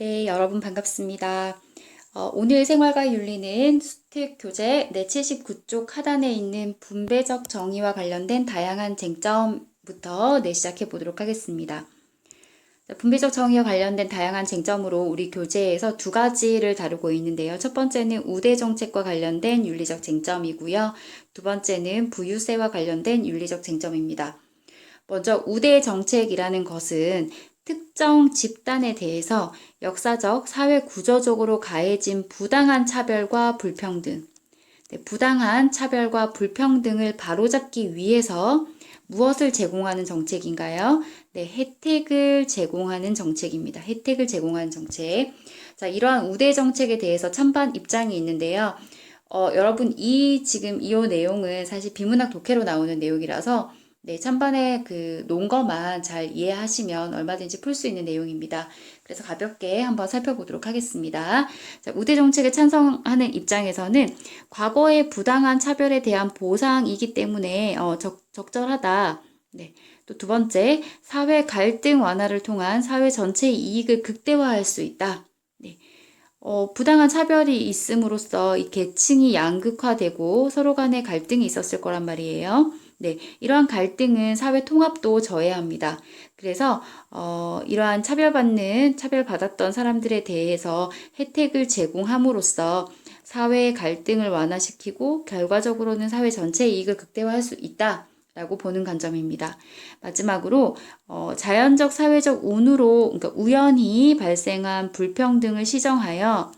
네, 여러분 반갑습니다. 오늘 생활과 윤리는 수특 교재 내 79쪽 하단에 있는 분배적 정의와 관련된 다양한 쟁점부터 시작해 보도록 하겠습니다. 분배적 정의와 관련된 다양한 쟁점으로 우리 교재에서 두 가지를 다루고 있는데요. 첫 번째는 우대 정책과 관련된 윤리적 쟁점이고요. 두 번째는 부유세와 관련된 윤리적 쟁점입니다. 먼저 우대 정책이라는 것은 특정 집단에 대해서 역사적, 사회 구조적으로 가해진 부당한 차별과 불평등, 부당한 차별과 불평등을 바로잡기 위해서 무엇을 제공하는 정책인가요? 혜택을 제공하는 정책입니다. 혜택을 제공하는 정책. 자, 이러한 우대 정책에 대해서 찬반 입장이 있는데요. 여러분 지금 이 내용은 사실 비문학 독해로 나오는 내용이라서 찬반의 논거만 잘 이해하시면 얼마든지 풀 수 있는 내용입니다. 그래서 가볍게 한번 살펴보도록 하겠습니다. 자, 우대 정책에 찬성하는 입장에서는 과거의 부당한 차별에 대한 보상이기 때문에 적절하다. 또 두 번째, 사회 갈등 완화를 통한 사회 전체의 이익을 극대화할 수 있다. 부당한 차별이 있음으로써 이 계층이 양극화되고 서로 간의 갈등이 있었을 거란 말이에요. 이러한 갈등은 사회 통합도 저해합니다. 그래서 이러한 차별받았던 사람들에 대해서 혜택을 제공함으로써 사회의 갈등을 완화시키고 결과적으로는 사회 전체의 이익을 극대화할 수 있다라고 보는 관점입니다. 마지막으로 자연적 사회적 운으로 그러니까 우연히 발생한 불평등을 시정하여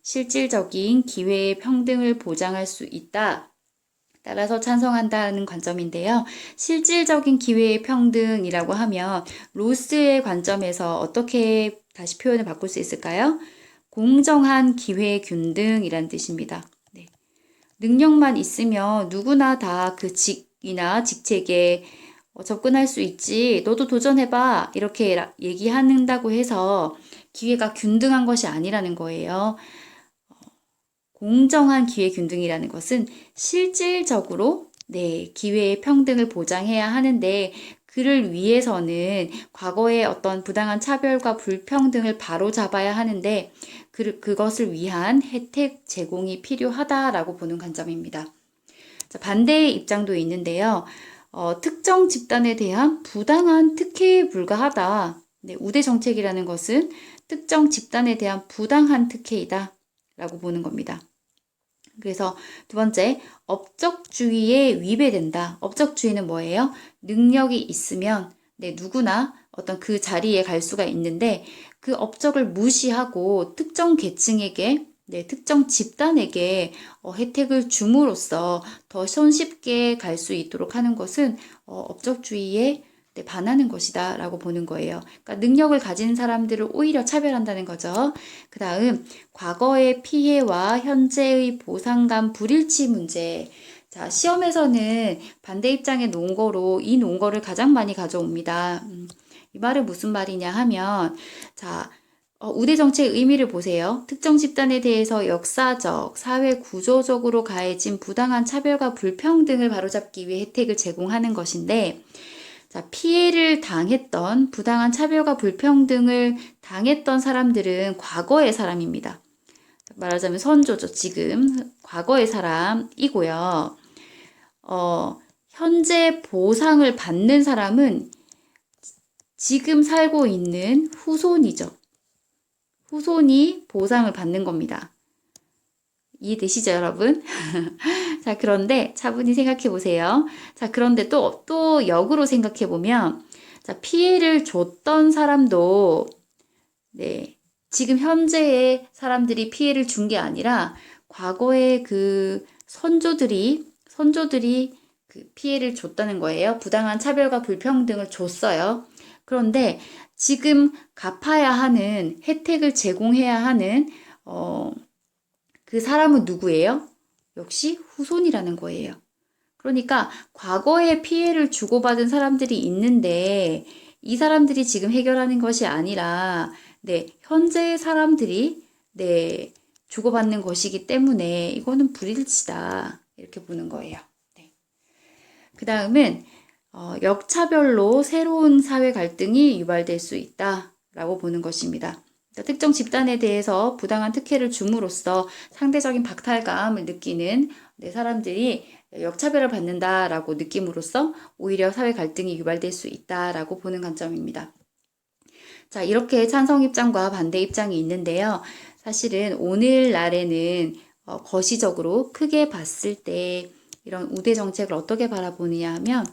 실질적인 기회의 평등을 보장할 수 있다. 따라서 찬성한다는 관점인데요. 실질적인 기회의 평등이라고 하면 로스의 관점에서 어떻게 다시 표현을 바꿀 수 있을까요? 공정한 기회 균등이란 뜻입니다. 능력만 있으면 누구나 다 그 직이나 직책에 접근할 수 있지. 너도 도전해봐. 이렇게 얘기한다고 해서 기회가 균등한 것이 아니라는 거예요. 공정한 기회 균등이라는 것은 실질적으로 기회의 평등을 보장해야 하는데 그를 위해서는 과거의 어떤 부당한 차별과 불평등을 바로잡아야 하는데 그것을 위한 혜택 제공이 필요하다라고 보는 관점입니다. 자, 반대의 입장도 있는데요. 특정 집단에 대한 부당한 특혜에 불과하다. 우대 정책이라는 것은 특정 집단에 대한 부당한 특혜이다 라고 보는 겁니다. 그래서 두 번째, 업적주의에 위배된다. 업적주의는 뭐예요? 능력이 있으면 누구나 어떤 그 자리에 갈 수가 있는데 그 업적을 무시하고 특정 계층에게 특정 집단에게 혜택을 줌으로써 더 손쉽게 갈 수 있도록 하는 것은 업적주의에 반하는 것이다 라고 보는 거예요. 그러니까 능력을 가진 사람들을 오히려 차별한다는 거죠. 그 다음 과거의 피해와 현재의 보상감 불일치 문제. 자, 시험에서는 반대 입장의 논거로 이 논거를 가장 많이 가져옵니다. 이 말은 무슨 말이냐 하면 자, 우대 정책의 의미를 보세요. 특정 집단에 대해서 역사적, 사회 구조적으로 가해진 부당한 차별과 불평등을 바로잡기 위해 혜택을 제공하는 것인데 자, 피해를 당했던 부당한 차별과 불평등을 당했던 사람들은 과거의 사람입니다. 말하자면 선조죠. 지금 과거의 사람이고요. 현재 보상을 받는 사람은 지금 살고 있는 후손이죠. 후손이 보상을 받는 겁니다. 이해되시죠, 여러분? 자, 그런데 차분히 생각해 보세요. 자, 그런데 또 역으로 생각해 보면, 자, 피해를 줬던 사람도, 지금 현재의 사람들이 피해를 준 게 아니라, 과거의 그 선조들이 그 피해를 줬다는 거예요. 부당한 차별과 불평등을 줬어요. 그런데 지금 갚아야 하는, 혜택을 제공해야 하는, 그 사람은 누구예요? 역시 후손이라는 거예요. 그러니까 과거에 피해를 주고받은 사람들이 있는데 이 사람들이 지금 해결하는 것이 아니라 현재의 사람들이 주고받는 것이기 때문에 이거는 불일치다. 이렇게 보는 거예요. 그 다음은 역차별로 새로운 사회 갈등이 유발될 수 있다라고 보는 것입니다. 그러니까 특정 집단에 대해서 부당한 특혜를 줌으로써 상대적인 박탈감을 느끼는 사람들이 역차별을 받는다라고 느낌으로써 오히려 사회 갈등이 유발될 수 있다라고 보는 관점입니다. 자, 이렇게 찬성 입장과 반대 입장이 있는데요. 사실은 오늘날에는 거시적으로 크게 봤을 때 이런 우대 정책을 어떻게 바라보느냐 하면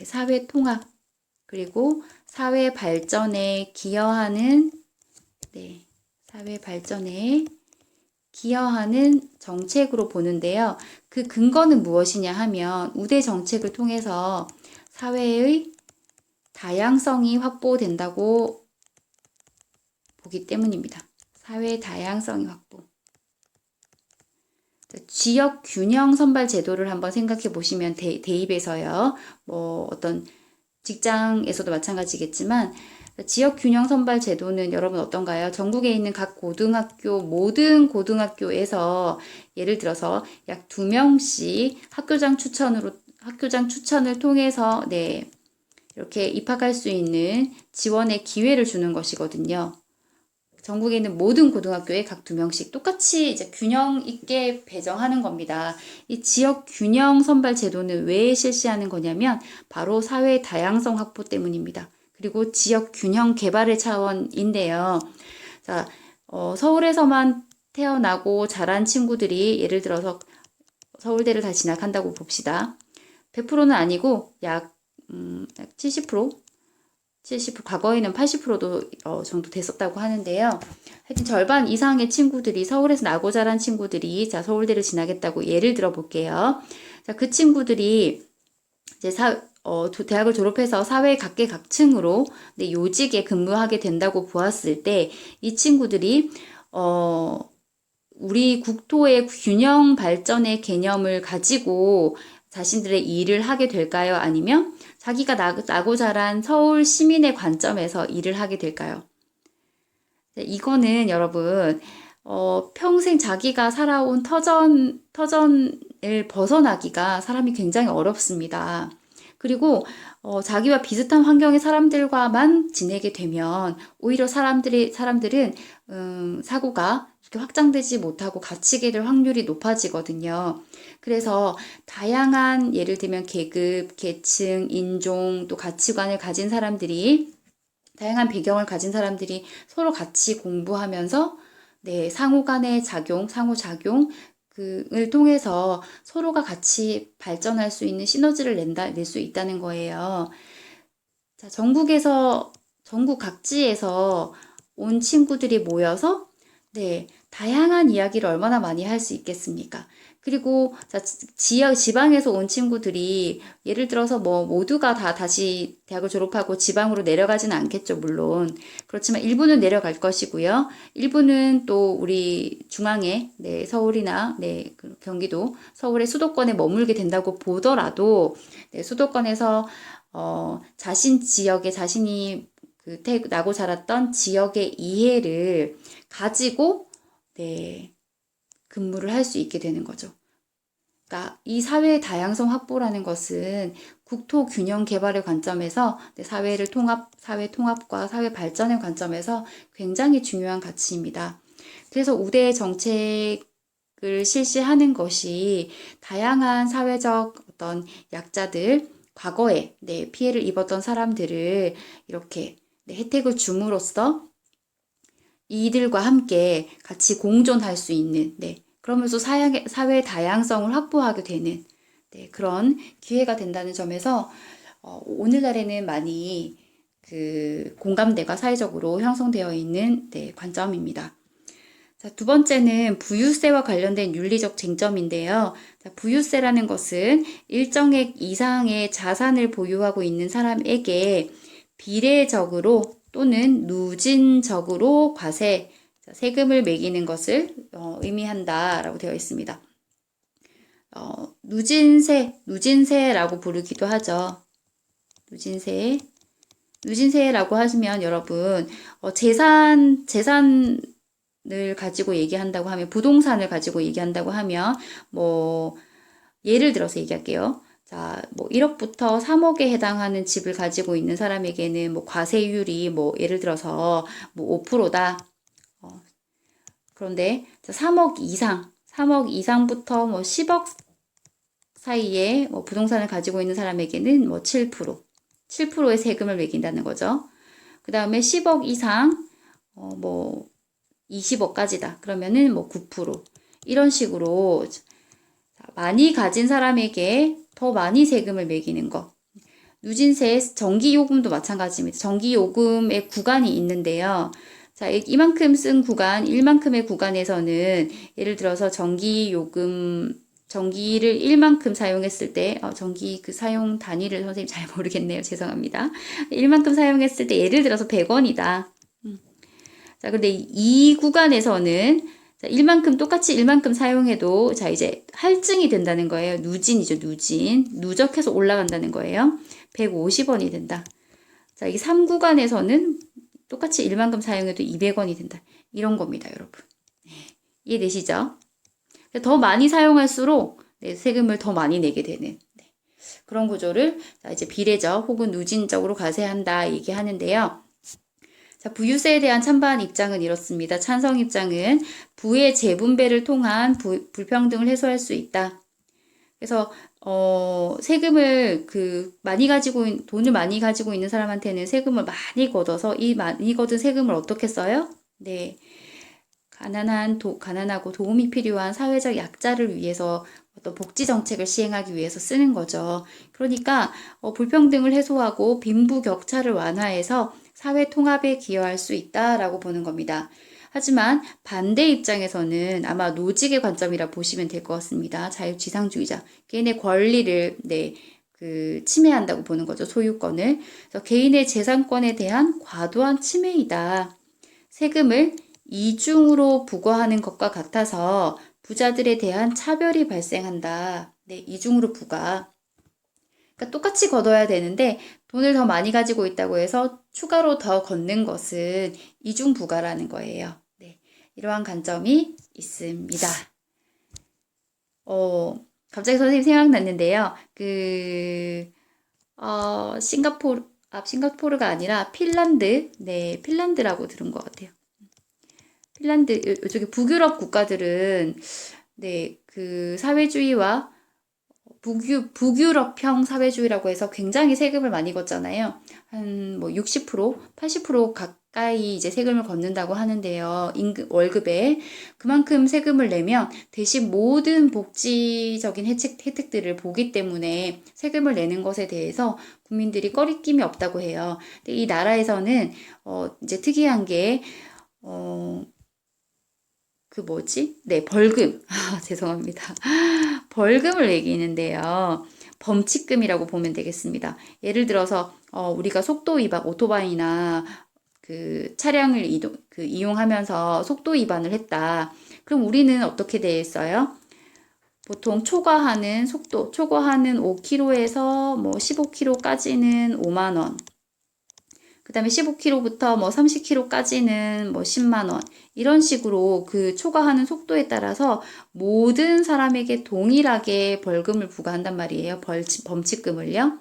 사회 통합 그리고 사회 발전에 기여하는 사회 발전에 기여하는 정책으로 보는데요. 그 근거는 무엇이냐 하면 우대 정책을 통해서 사회의 다양성이 확보된다고 보기 때문입니다. 사회 다양성이 확보. 지역 균형 선발 제도를 한번 생각해 보시면 대입에서요. 뭐 어떤 직장에서도 마찬가지겠지만 지역 균형 선발 제도는 여러분 어떤가요? 전국에 있는 각 고등학교, 모든 고등학교에서 예를 들어서 약 2명씩 학교장 추천을 통해서 이렇게 입학할 수 있는 지원의 기회를 주는 것이거든요. 전국에 있는 모든 고등학교에 각 2명씩 똑같이 이제 균형 있게 배정하는 겁니다. 이 지역 균형 선발 제도는 왜 실시하는 거냐면 바로 사회 다양성 확보 때문입니다. 그리고 지역 균형 개발의 차원인데요. 자, 서울에서만 태어나고 자란 친구들이 예를 들어서 서울대를 다 진학한다고 봅시다. 100%는 아니고 약 70%? 과거에는 80%도 정도 됐었다고 하는데요. 하여튼 절반 이상의 친구들이 서울에서 나고 자란 친구들이 서울대를 진학했다고 예를 들어 볼게요. 자, 그 친구들이 이제 대학을 졸업해서 사회 각계각층으로 요직에 근무하게 된다고 보았을 때 이 친구들이 우리 국토의 균형 발전의 개념을 가지고 자신들의 일을 하게 될까요? 아니면 자기가 나고 자란 서울 시민의 관점에서 일을 하게 될까요? 이거는 여러분 평생 자기가 살아온 터전을 벗어나기가 사람이 굉장히 어렵습니다. 그리고 자기와 비슷한 환경의 사람들과만 지내게 되면 오히려 사람들은 사고가 이렇게 확장되지 못하고 갇히게 될 확률이 높아지거든요. 그래서 다양한 예를 들면 계급, 계층, 인종, 또 가치관을 가진 사람들이 다양한 배경을 가진 사람들이 서로 같이 공부하면서 상호 간의 상호작용 을 통해서 서로가 같이 발전할 수 있는 시너지를 낼 수 있다는 거예요. 자, 전국 각지에서 온 친구들이 모여서 다양한 이야기를 얼마나 많이 할 수 있겠습니까? 그리고 지방에서 온 친구들이 예를 들어서 모두가 다시 대학을 졸업하고 지방으로 내려가지는 않겠죠, 물론. 그렇지만 일부는 내려갈 것이고요. 일부는 또 우리 중앙에 서울이나 경기도 서울의 수도권에 머물게 된다고 보더라도 수도권에서 자신 지역에 자신이 나고 자랐던 지역의 이해를 가지고 근무를 할 수 있게 되는 거죠. 그러니까 이 사회 다양성 확보라는 것은 국토 균형 개발의 관점에서 사회 통합과 사회 발전의 관점에서 굉장히 중요한 가치입니다. 그래서 우대 정책을 실시하는 것이 다양한 사회적 어떤 약자들, 과거에 피해를 입었던 사람들을 이렇게 혜택을 줌으로써 이들과 함께 같이 공존할 수 있는 그러면서 사회 다양성을 확보하게 되는 그런 기회가 된다는 점에서 오늘날에는 많이 공감대가 사회적으로 형성되어 있는 관점입니다. 자, 두 번째는 부유세와 관련된 윤리적 쟁점인데요. 자, 부유세라는 것은 일정액 이상의 자산을 보유하고 있는 사람에게 비례적으로 또는 누진적으로 세금을 매기는 것을 의미한다라고 되어 있습니다. 누진세라고 부르기도 하죠. 누진세라고 하시면 여러분 재산을 가지고 얘기한다고 하면 부동산을 가지고 얘기한다고 하면 예를 들어서 얘기할게요. 자, 1억부터 3억에 해당하는 집을 가지고 있는 사람에게는 과세율이 예를 들어서 5%다. 그런데 3억 이상부터 뭐 10억 사이에 뭐 부동산을 가지고 있는 사람에게는 뭐 7%의 세금을 매긴다는 거죠. 그 다음에 10억 이상, 뭐 20억까지다. 그러면은 뭐 9%. 이런 식으로 많이 가진 사람에게 더 많이 세금을 매기는 거. 누진세, 전기요금도 마찬가지입니다. 전기요금의 구간이 있는데요. 자, 이만큼 쓴 구간, 이만큼의 구간에서는 예를 들어서 전기를 1만큼 사용했을 때, 전기 그 사용 단위를 선생님 잘 모르겠네요. 죄송합니다. 1만큼 사용했을 때 예를 들어서 100원이다. 자, 근데 이 구간에서는 자, 똑같이 1만큼 사용해도 자, 이제 할증이 된다는 거예요. 누진이죠, 누진. 누적해서 올라간다는 거예요. 150원이 된다. 자, 이게 3구간에서는 똑같이 1만큼 사용해도 200원이 된다. 이런 겁니다, 여러분. 이해되시죠? 더 많이 사용할수록 세금을 더 많이 내게 되는 그런 구조를 자, 이제 비례적 혹은 누진적으로 과세한다 얘기하는데요. 자, 부유세에 대한 찬반 입장은 이렇습니다. 찬성 입장은 부의 재분배를 통한 불평등을 해소할 수 있다. 그래서 세금을 돈을 많이 가지고 있는 사람한테는 세금을 많이 걷어서 이 많이 걷은 세금을 어떻게 써요? 네. 가난하고 도움이 필요한 사회적 약자를 위해서 어떤 복지 정책을 시행하기 위해서 쓰는 거죠. 그러니까 불평등을 해소하고 빈부격차를 완화해서 사회 통합에 기여할 수 있다라고 보는 겁니다. 하지만 반대 입장에서는 아마 노직의 관점이라 보시면 될 것 같습니다. 자유지상주의자, 개인의 권리를 침해한다고 보는 거죠. 소유권을. 그래서 개인의 재산권에 대한 과도한 침해이다. 세금을 이중으로 부과하는 것과 같아서 부자들에 대한 차별이 발생한다. 네, 이중으로 부과. 그러니까 똑같이 걷어야 되는데 돈을 더 많이 가지고 있다고 해서 추가로 더 걷는 것은 이중 부과라는 거예요. 네, 이러한 관점이 있습니다. 갑자기 선생님 생각났는데요. 싱가포르가 아니라 핀란드, 네, 핀란드라고 들은 것 같아요. 핀란드, 이쪽에 북유럽 국가들은, 네, 그 사회주의와 북유럽형 사회주의라고 해서 굉장히 세금을 많이 걷잖아요. 한 뭐 60%, 80% 가까이 이제 세금을 걷는다고 하는데요. 월급에. 그만큼 세금을 내면 대신 모든 복지적인 혜택들을 보기 때문에 세금을 내는 것에 대해서 국민들이 꺼리낌이 없다고 해요. 근데 이 나라에서는, 이제 특이한 게, 네, 벌금. 죄송합니다. 벌금을 매기는데요. 범칙금이라고 보면 되겠습니다. 예를 들어서, 우리가 속도 위반, 오토바이나 차량을 이용하면서 속도 위반을 했다. 그럼 우리는 어떻게 돼 있어요? 보통 초과하는 5km에서 뭐 15km까지는 5만 원. 그 다음에 15km부터 뭐 30km까지는 뭐 10만 원. 이런 식으로 초과하는 속도에 따라서 모든 사람에게 동일하게 벌금을 부과한단 말이에요. 범칙금을요.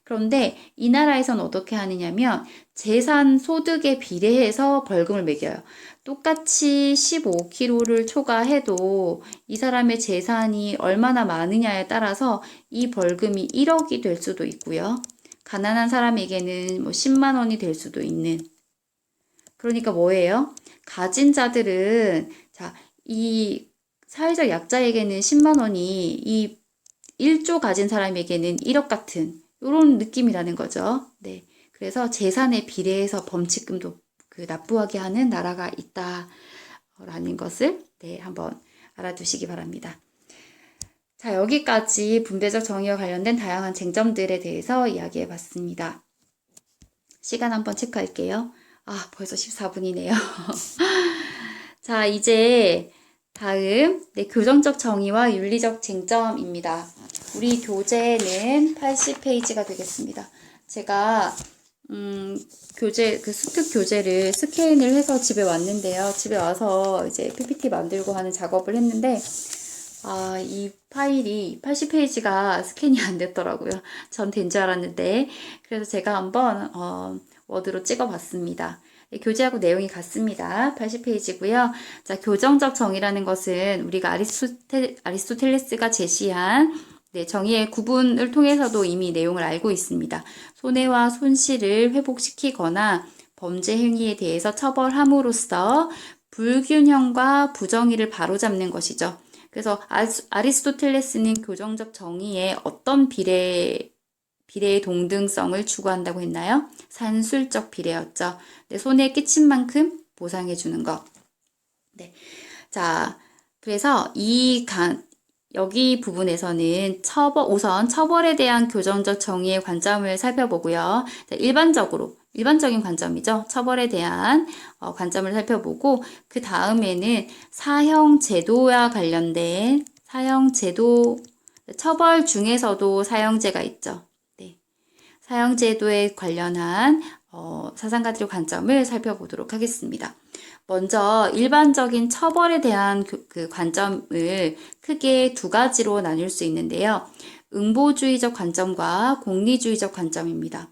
그런데 이 나라에서는 어떻게 하느냐면 재산 소득에 비례해서 벌금을 매겨요. 똑같이 15km를 초과해도 이 사람의 재산이 얼마나 많으냐에 따라서 이 벌금이 1억이 될 수도 있고요. 가난한 사람에게는 뭐 10만 원이 될 수도 있는. 그러니까 뭐예요? 가진 자들은, 이 사회적 약자에게는 10만 원이 이 1조 가진 사람에게는 1억 같은 이런 느낌이라는 거죠. 네. 그래서 재산에 비례해서 범칙금도 납부하게 하는 나라가 있다라는 것을 한번 알아두시기 바랍니다. 자, 여기까지 분배적 정의와 관련된 다양한 쟁점들에 대해서 이야기해 봤습니다. 시간 한번 체크할게요. 벌써 14분이네요. 자, 이제 다음 교정적 정의와 윤리적 쟁점입니다. 우리 교재는 80페이지가 되겠습니다. 제가 수특 교재를 스캔을 해서 집에 왔는데요. 집에 와서 이제 PPT 만들고 하는 작업을 했는데 이 파일이 80페이지가 스캔이 안 됐더라고요. 전 된 줄 알았는데. 그래서 제가 한번 워드로 찍어 봤습니다. 네, 교재하고 내용이 같습니다. 80페이지고요. 자, 교정적 정의라는 것은 우리가 아리스토텔레스가 제시한 네, 정의의 구분을 통해서도 이미 내용을 알고 있습니다. 손해와 손실을 회복시키거나 범죄 행위에 대해서 처벌함으로써 불균형과 부정의를 바로잡는 것이죠. 그래서 아리스토텔레스는 교정적 정의에 어떤 비례의 동등성을 추구한다고 했나요? 산술적 비례였죠. 네, 손해 끼친 만큼 보상해 주는 것. 네. 자, 그래서 여기 부분에서는 우선 처벌에 대한 교정적 정의의 관점을 살펴보고요. 자, 일반적인 관점이죠. 처벌에 대한 관점을 살펴보고 그 다음에는 사형제도와 관련된 사형제도 처벌 중에서도 사형제가 있죠. 네. 사형제도에 관련한 사상가들의 관점을 살펴보도록 하겠습니다. 먼저 일반적인 처벌에 대한 그 관점을 크게 두 가지로 나눌 수 있는데요. 응보주의적 관점과 공리주의적 관점입니다.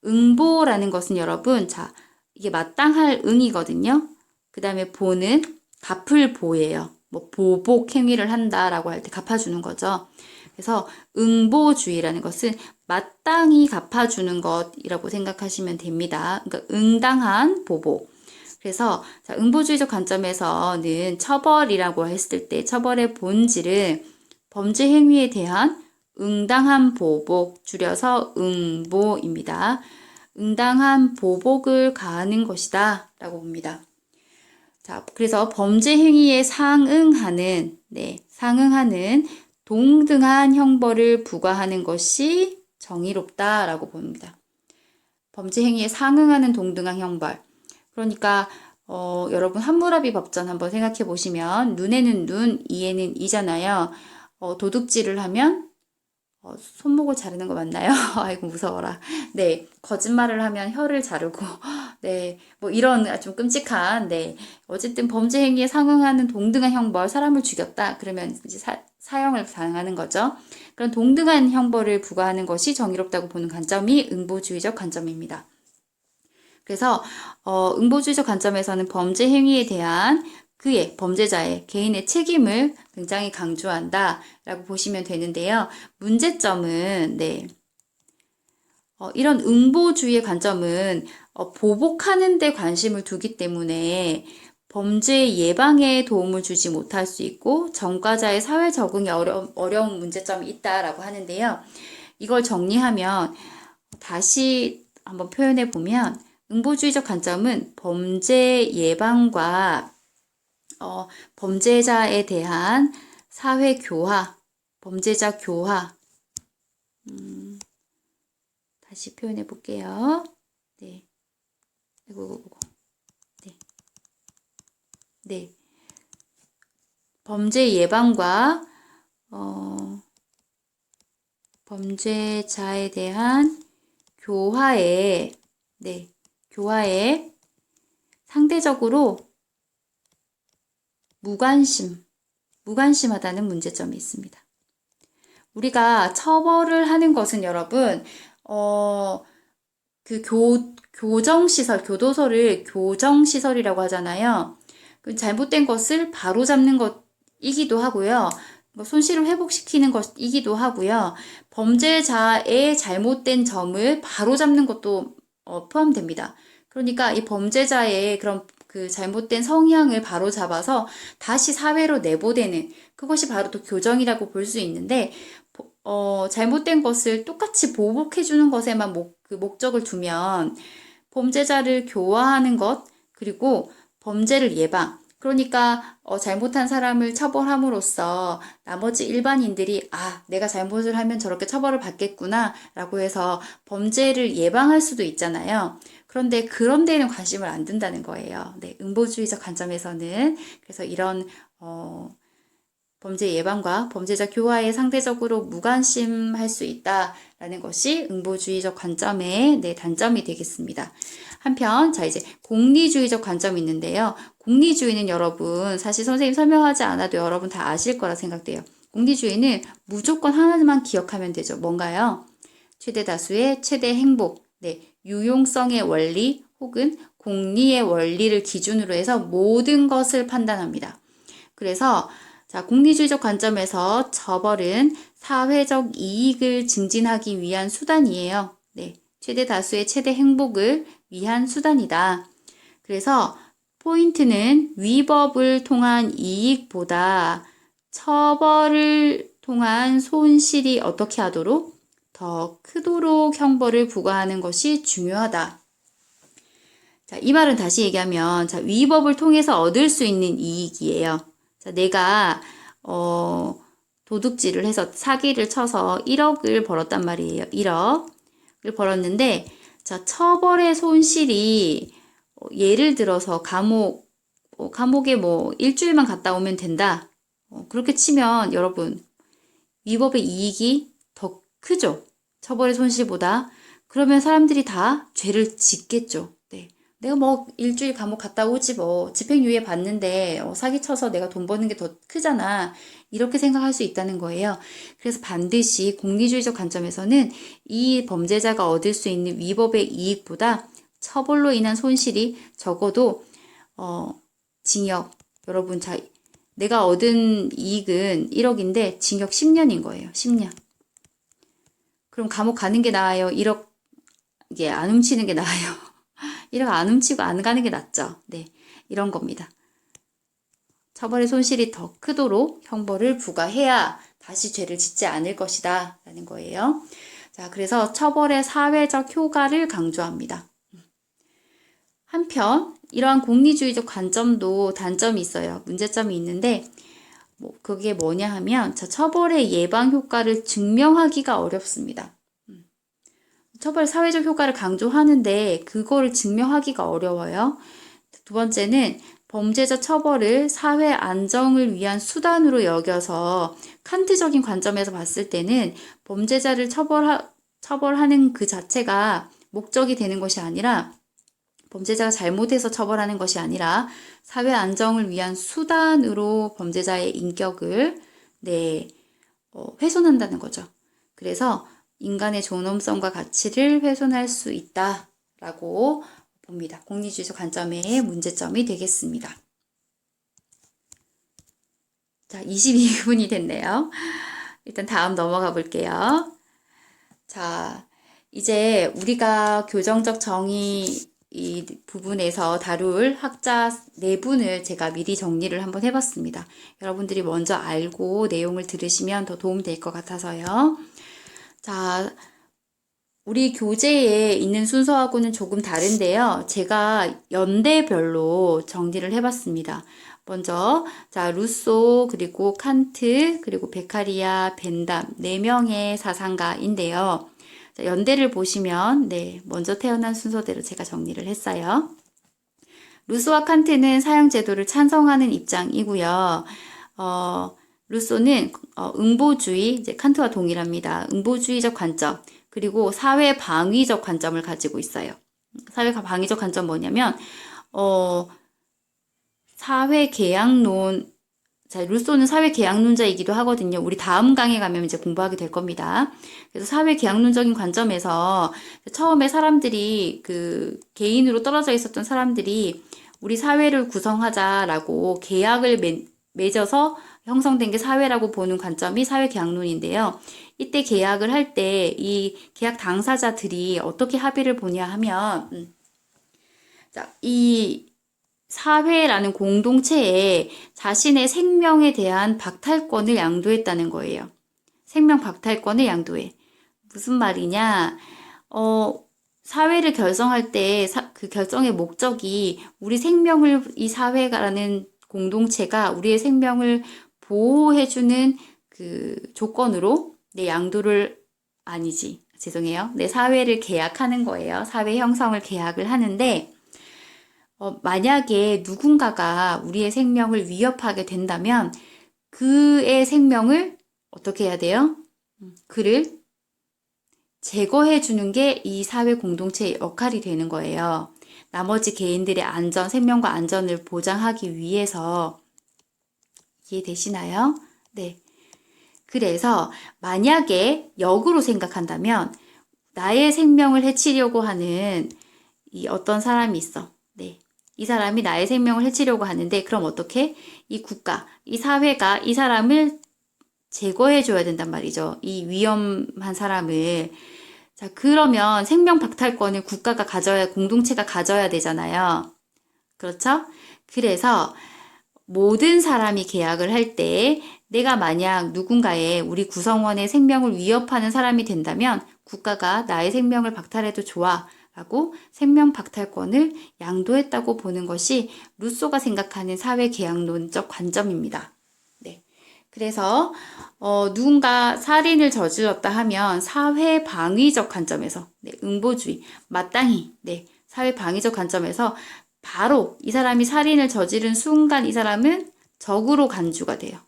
응보라는 것은 여러분, 자, 이게 마땅할 응이거든요. 그 다음에 보는 갚을 보예요. 뭐 보복 행위를 한다라고 할 때 갚아주는 거죠. 그래서 응보주의라는 것은 마땅히 갚아주는 것이라고 생각하시면 됩니다. 그러니까 응당한 보복. 그래서 자, 응보주의적 관점에서는 처벌이라고 했을 때 처벌의 본질은 범죄 행위에 대한 응당한 보복, 줄여서 응보입니다. 응당한 보복을 가하는 것이다 라고 봅니다. 자, 그래서 범죄 행위에 상응하는 동등한 형벌을 부과하는 것이 정의롭다라고 봅니다. 범죄 행위에 상응하는 동등한 형벌. 그러니까 여러분 함무라비 법전 한번 생각해 보시면 눈에는 눈, 이에는 이잖아요. 도둑질을 하면 손목을 자르는 거 맞나요? 아이고 무서워라. 네, 거짓말을 하면 혀를 자르고 네, 뭐 이런 좀 끔찍한 네, 어쨌든 범죄 행위에 상응하는 동등한 형벌, 사람을 죽였다 그러면 이제 사형을 당하는 거죠. 그런 동등한 형벌을 부과하는 것이 정의롭다고 보는 관점이 응보주의적 관점입니다. 그래서 응보주의적 관점에서는 범죄 행위에 대한 범죄자의 개인의 책임을 굉장히 강조한다라고 보시면 되는데요. 문제점은 이런 응보주의의 관점은 보복하는 데 관심을 두기 때문에 범죄 예방에 도움을 주지 못할 수 있고 전과자의 사회 적응이 어려운 문제점이 있다라고 하는데요. 이걸 정리하면 다시 한번 표현해 보면 응보주의적 관점은 범죄 예방과 범죄자에 대한 사회 교화, 범죄자 교화. 다시 표현해 볼게요. 네. 네. 범죄 예방과 범죄자에 대한 교화에 상대적으로 무관심하다는 문제점이 있습니다. 우리가 처벌을 하는 것은 여러분, 교정시설, 교도소를 교정시설이라고 하잖아요. 그 잘못된 것을 바로잡는 것이기도 하고요. 손실을 회복시키는 것이기도 하고요. 범죄자의 잘못된 점을 바로잡는 것도 포함됩니다. 그러니까 이 범죄자의 그런 그 잘못된 성향을 바로잡아서 다시 사회로 내보내는 그것이 바로 또 교정이라고 볼 수 있는데 잘못된 것을 똑같이 보복해주는 것에만 목적을 두면 범죄자를 교화하는 것 그리고 범죄를 예방 그러니까 잘못한 사람을 처벌함으로써 나머지 일반인들이 내가 잘못을 하면 저렇게 처벌을 받겠구나 라고 해서 범죄를 예방할 수도 있잖아요. 그런데 그런 데는 관심을 안 둔다는 거예요. 네, 응보주의적 관점에서는 그래서 이런 범죄 예방과 범죄자 교화에 상대적으로 무관심할 수 있다라는 것이 응보주의적 관점의 단점이 되겠습니다. 한편 자 이제 공리주의적 관점이 있는데요. 공리주의는 여러분 사실 선생님 설명하지 않아도 여러분 다 아실 거라 생각돼요. 공리주의는 무조건 하나만 기억하면 되죠. 뭔가요? 최대 다수의 최대 행복, 유용성의 원리 혹은 공리의 원리를 기준으로 해서 모든 것을 판단합니다. 그래서 자, 공리주의적 관점에서 처벌은 사회적 이익을 증진하기 위한 수단이에요. 네, 최대 다수의 최대 행복을 위한 수단이다. 그래서 포인트는 위법을 통한 이익보다 처벌을 통한 손실이 어떻게 하도록 더 크도록 형벌을 부과하는 것이 중요하다. 자, 이 말은 다시 얘기하면, 자, 위법을 통해서 얻을 수 있는 이익이에요. 자, 내가, 도둑질을 해서 사기를 쳐서 1억을 벌었단 말이에요. 1억을 벌었는데, 자, 처벌의 손실이, 예를 들어서 감옥에 뭐 일주일만 갔다 오면 된다. 그렇게 치면 여러분, 위법의 이익이 더 크죠? 처벌의 손실보다. 그러면 사람들이 다 죄를 짓겠죠. 네. 내가 뭐 일주일 감옥 갔다 오지 뭐 집행유예 받는데 사기쳐서 내가 돈 버는 게 더 크잖아. 이렇게 생각할 수 있다는 거예요. 그래서 반드시 공리주의적 관점에서는 이 범죄자가 얻을 수 있는 위법의 이익보다 처벌로 인한 손실이 적어도 징역, 여러분, 자, 내가 얻은 이익은 1억인데 징역 10년인 거예요. 10년. 그럼 감옥 가는 게 나아요? 1억 이게 안 훔치는 게 나아요? 1억 안 훔치고 안 가는 게 낫죠. 네, 이런 겁니다. 처벌의 손실이 더 크도록 형벌을 부과해야 다시 죄를 짓지 않을 것이다 라는 거예요. 자, 그래서 처벌의 사회적 효과를 강조합니다. 한편 이러한 공리주의적 관점도 단점이 있어요. 문제점이 있는데 그게 뭐냐 하면 처벌의 예방 효과를 증명하기가 어렵습니다. 처벌의 사회적 효과를 강조하는데 그거를 증명하기가 어려워요. 두 번째는 범죄자 처벌을 사회 안정을 위한 수단으로 여겨서 칸트적인 관점에서 봤을 때는 범죄자를 처벌하는 그 자체가 목적이 되는 것이 아니라 범죄자가 잘못해서 처벌하는 것이 아니라 사회 안정을 위한 수단으로 범죄자의 인격을 훼손한다는 거죠. 그래서 인간의 존엄성과 가치를 훼손할 수 있다라고 봅니다. 공리주의적 관점의 문제점이 되겠습니다. 자, 22분이 됐네요. 일단 다음 넘어가 볼게요. 자, 이제 우리가 교정적 정의 이 부분에서 다룰 학자 4분을 제가 미리 정리를 한번 해봤습니다. 여러분들이 먼저 알고 내용을 들으시면 더 도움이 될 것 같아서요. 자, 우리 교재에 있는 순서하고는 조금 다른데요. 제가 연대별로 정리를 해봤습니다. 먼저 자 루소, 그리고 칸트, 그리고 베카리아, 벤담 4명의 사상가인데요. 자, 연대를 보시면 먼저 태어난 순서대로 제가 정리를 했어요. 루소와 칸트는 사형제도를 찬성하는 입장이고요. 루소는 응보주의, 이제 칸트와 동일합니다. 응보주의적 관점, 그리고 사회 방위적 관점을 가지고 있어요. 사회 방위적 관점 뭐냐면 사회 계약론, 자, 루소는 사회 계약론자이기도 하거든요. 우리 다음 강에 가면 이제 공부하게 될 겁니다. 그래서 사회 계약론적인 관점에서 처음에 사람들이 그 개인으로 떨어져 있었던 사람들이 우리 사회를 구성하자라고 계약을 맺어서 형성된 게 사회라고 보는 관점이 사회 계약론인데요. 이때 계약을 할 때 이 계약 당사자들이 어떻게 합의를 보냐 하면 자, 이 사회라는 공동체에 자신의 생명에 대한 박탈권을 양도했다는 거예요. 생명 박탈권을 양도해. 무슨 말이냐? 사회를 결성할 때 그 결정의 목적이 우리 생명을 이 사회라는 공동체가 우리의 생명을 보호해주는 그 조건으로 내 양도를 아니지. 죄송해요. 내 사회를 계약하는 거예요. 사회 형성을 계약을 하는데 만약에 누군가가 우리의 생명을 위협하게 된다면 그의 생명을 어떻게 해야 돼요? 그를 제거해 주는 게 이 사회 공동체의 역할이 되는 거예요. 나머지 개인들의 안전, 생명과 안전을 보장하기 위해서. 이해되시나요? 네. 그래서 만약에 역으로 생각한다면 나의 생명을 해치려고 하는 이 어떤 사람이 있어. 네. 이 사람이 나의 생명을 해치려고 하는데 그럼 어떻게? 이 국가, 이 사회가 이 사람을 제거해줘야 된단 말이죠. 이 위험한 사람을. 자, 그러면 생명 박탈권을 국가가 가져야, 공동체가 가져야 되잖아요. 그렇죠? 그래서 모든 사람이 계약을 할 때 내가 만약 누군가의 우리 구성원의 생명을 위협하는 사람이 된다면 국가가 나의 생명을 박탈해도 좋아 라고 생명 박탈권을 양도했다고 보는 것이 루소가 생각하는 사회 계약론적 관점입니다. 네. 그래서 누군가 살인을 저질렀다 하면 사회 방위적 관점에서 네, 응보주의, 마땅히 네, 사회 방위적 관점에서 바로 이 사람이 살인을 저지른 순간 이 사람은 적으로 간주가 돼요.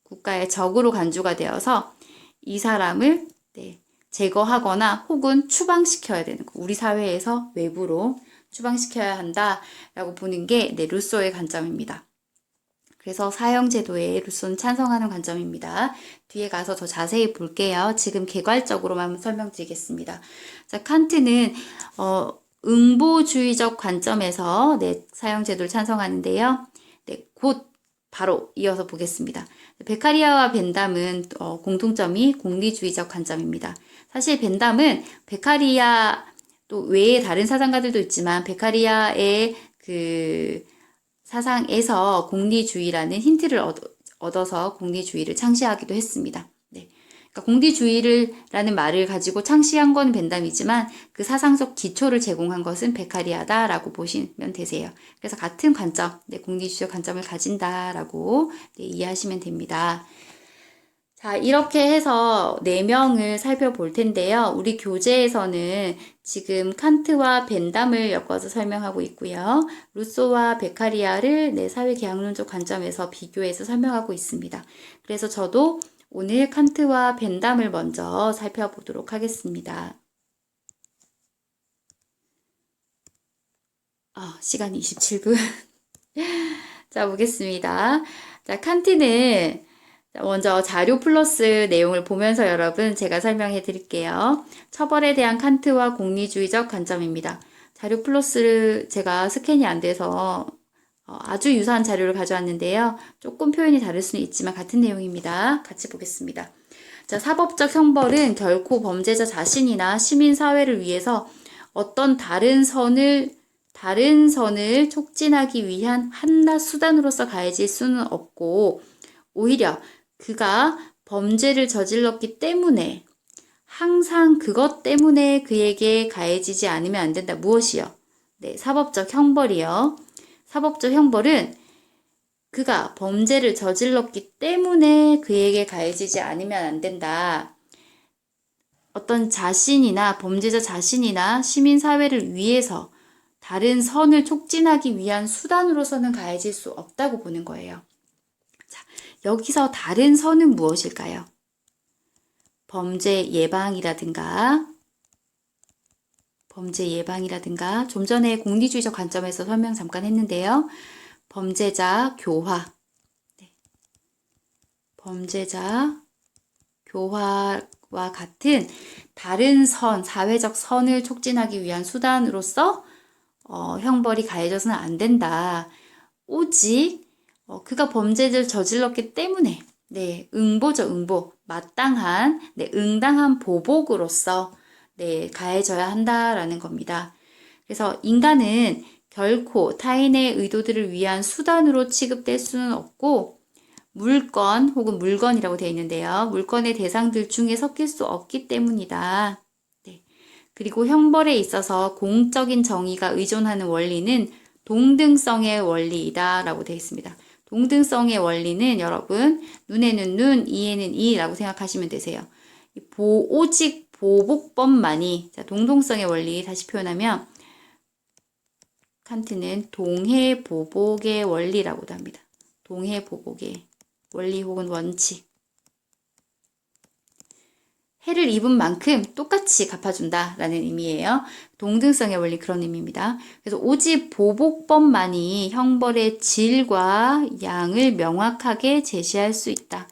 국가의 적으로 간주가 되어서 이 사람을 네, 제거하거나 혹은 추방시켜야 되는 거. 우리 사회에서 외부로 추방시켜야 한다라고 보는 게 네, 루소의 관점입니다. 그래서 사형제도에 루소는 찬성하는 관점입니다. 뒤에 가서 더 자세히 볼게요. 지금 개괄적으로만 설명드리겠습니다. 자, 칸트는 응보주의적 관점에서 네, 사형제도를 찬성하는데요. 네, 곧 바로 이어서 보겠습니다. 베카리아와 벤담은 공통점이 공리주의적 관점입니다. 사실 벤담은 베카리아 또 외에 다른 사상가들도 있지만 베카리아의 그 사상에서 공리주의라는 힌트를 얻어서 공리주의를 창시하기도 했습니다. 네. 그러니까 공리주의라는 말을 가지고 창시한 건 벤담이지만 그 사상적 기초를 제공한 것은 베카리아다라고 보시면 되세요. 그래서 같은 관점, 네, 공리주의적 관점을 가진다라고 네, 이해하시면 됩니다. 자, 이렇게 해서 4명을 살펴볼 텐데요. 우리 교재에서는 지금 칸트와 벤담을 엮어서 설명하고 있고요. 루소와 베카리아를 네, 사회계약론적 관점에서 비교해서 설명하고 있습니다. 그래서 저도 오늘 칸트와 벤담을 먼저 살펴보도록 하겠습니다. 시간이 27분. 자, 보겠습니다. 자, 칸트는 먼저 자료 플러스 내용을 보면서 여러분 제가 설명해 드릴게요. 처벌에 대한 칸트와 공리주의적 관점입니다. 자료 플러스를 제가 스캔이 안 돼서 아주 유사한 자료를 가져왔는데요. 조금 표현이 다를 수는 있지만 같은 내용입니다. 같이 보겠습니다. 자, 사법적 형벌은 결코 범죄자 자신이나 시민사회를 위해서 어떤 다른 선을 촉진하기 위한 한낱 수단으로서 가해질 수는 없고 오히려 그가 범죄를 저질렀기 때문에 항상 그것 때문에 그에게 가해지지 않으면 안 된다. 무엇이요? 네, 사법적 형벌이요. 사법적 형벌은 그가 범죄를 저질렀기 때문에 그에게 가해지지 않으면 안 된다. 어떤 자신이나 범죄자 자신이나 시민사회를 위해서 다른 선을 촉진하기 위한 수단으로서는 가해질 수 없다고 보는 거예요. 자, 여기서 다른 선은 무엇일까요? 범죄 예방이라든가 좀 전에 공리주의적 관점에서 설명 잠깐 했는데요. 범죄자 교화, 네. 범죄자 교화와 같은 다른 선, 사회적 선을 촉진하기 위한 수단으로서 형벌이 가해져서는 안 된다. 오직 그가 범죄를 저질렀기 때문에 네, 응보죠, 응보. 마땅한, 네, 응당한 보복으로서 네, 가해져야 한다라는 겁니다. 그래서 인간은 결코 타인의 의도들을 위한 수단으로 취급될 수는 없고 물건 혹은 물건이라고 되어 있는데요. 물건의 대상들 중에 섞일 수 없기 때문이다. 네. 그리고 형벌에 있어서 공적인 정의가 의존하는 원리는 동등성의 원리이다 라고 되어 있습니다. 동등성의 원리는 여러분 눈에는 눈, 이에는 이라고 생각하시면 되세요. 오직 보복법만이 자, 동등성의 원리 다시 표현하면 칸트는 동해보복의 원리라고도 합니다. 동해보복의 원리 혹은 원칙. 해를 입은 만큼 똑같이 갚아준다라는 의미예요. 동등성의 원리 그런 의미입니다. 그래서 오직 보복법만이 형벌의 질과 양을 명확하게 제시할 수 있다.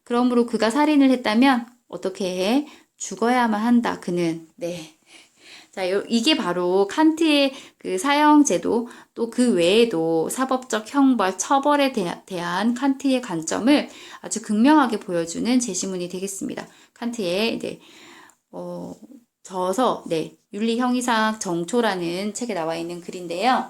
그러므로 그가 살인을 했다면 어떻게 해? 죽어야만 한다. 그는 네. 자, 이게 바로 칸트의 그 사형제도 또 그 외에도 사법적 형벌, 처벌에 대한 칸트의 관점을 아주 극명하게 보여주는 제시문이 되겠습니다. 칸트의 저서 윤리형이상 정초라는 책에 나와 있는 글인데요.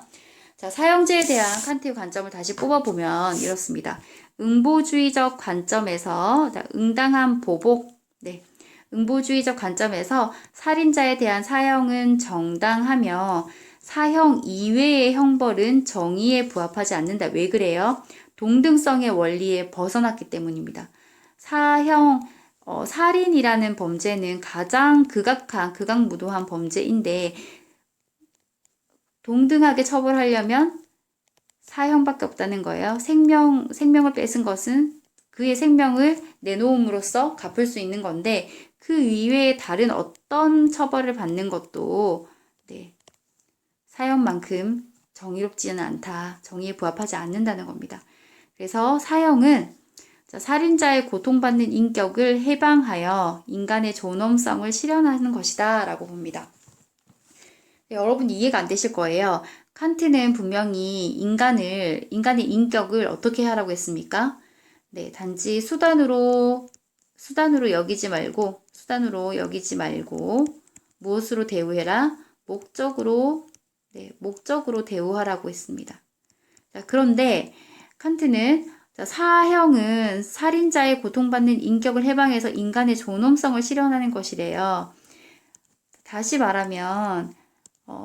자, 사형제에 대한 칸트의 관점을 다시 뽑아보면 이렇습니다. 응보주의적 관점에서 응당한 보복, 응보주의적 관점에서 살인자에 대한 사형은 정당하며 사형 이외의 형벌은 정의에 부합하지 않는다. 왜 그래요? 동등성의 원리에 벗어났기 때문입니다. 살인이라는 범죄는 가장 극악무도한 범죄인데 동등하게 처벌하려면 사형밖에 없다는 거예요. 생명을 뺏은 것은 그의 생명을 내놓음으로써 갚을 수 있는 건데 그 이외에 다른 어떤 처벌을 받는 것도 사형만큼 정의롭지는 않다. 정의에 부합하지 않는다는 겁니다. 그래서 사형은 살인자의 고통받는 인격을 해방하여 인간의 존엄성을 실현하는 것이다 라고 봅니다. 여러분 이해가 안 되실 거예요. 칸트는 분명히 인간의 인격을 어떻게 하라고 했습니까? 단지 수단으로 여기지 말고 무엇으로 대우해라? 목적으로 대우하라고 했습니다. 자, 그런데 칸트는 사형은 살인자의 고통받는 인격을 해방해서 인간의 존엄성을 실현하는 것이래요. 다시 말하면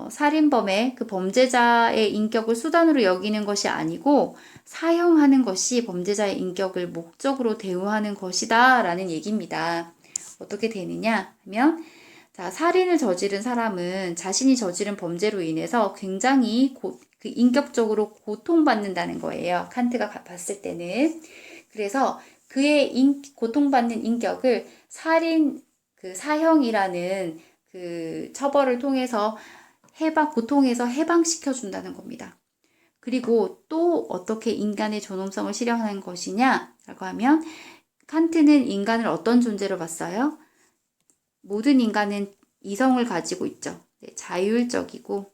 살인범의 그 범죄자의 인격을 수단으로 여기는 것이 아니고 사형하는 것이 범죄자의 인격을 목적으로 대우하는 것이다 라는 얘기입니다. 어떻게 되느냐 하면 살인을 저지른 사람은 자신이 저지른 범죄로 인해서 굉장히 그 인격적으로 고통받는다는 거예요. 칸트가 봤을 때는. 그래서 그의 고통받는 인격을 사형이라는 그 처벌을 통해서 고통에서 해방시켜 준다는 겁니다. 그리고 또 어떻게 인간의 존엄성을 실현하는 것이냐라고 하면 칸트는 인간을 어떤 존재로 봤어요? 모든 인간은 이성을 가지고 있죠. 자율적이고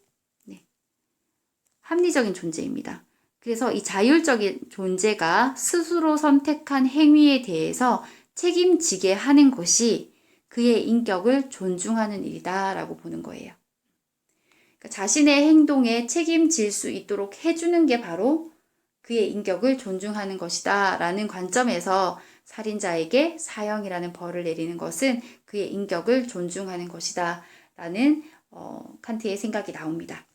합리적인 존재입니다. 그래서 이 자율적인 존재가 스스로 선택한 행위에 대해서 책임지게 하는 것이 그의 인격을 존중하는 일이다라고 보는 거예요. 그러니까 자신의 행동에 책임질 수 있도록 해주는 게 바로 그의 인격을 존중하는 것이다 라는 관점에서 살인자에게 사형이라는 벌을 내리는 것은 그의 인격을 존중하는 것이다 라는 칸트의 생각이 나옵니다.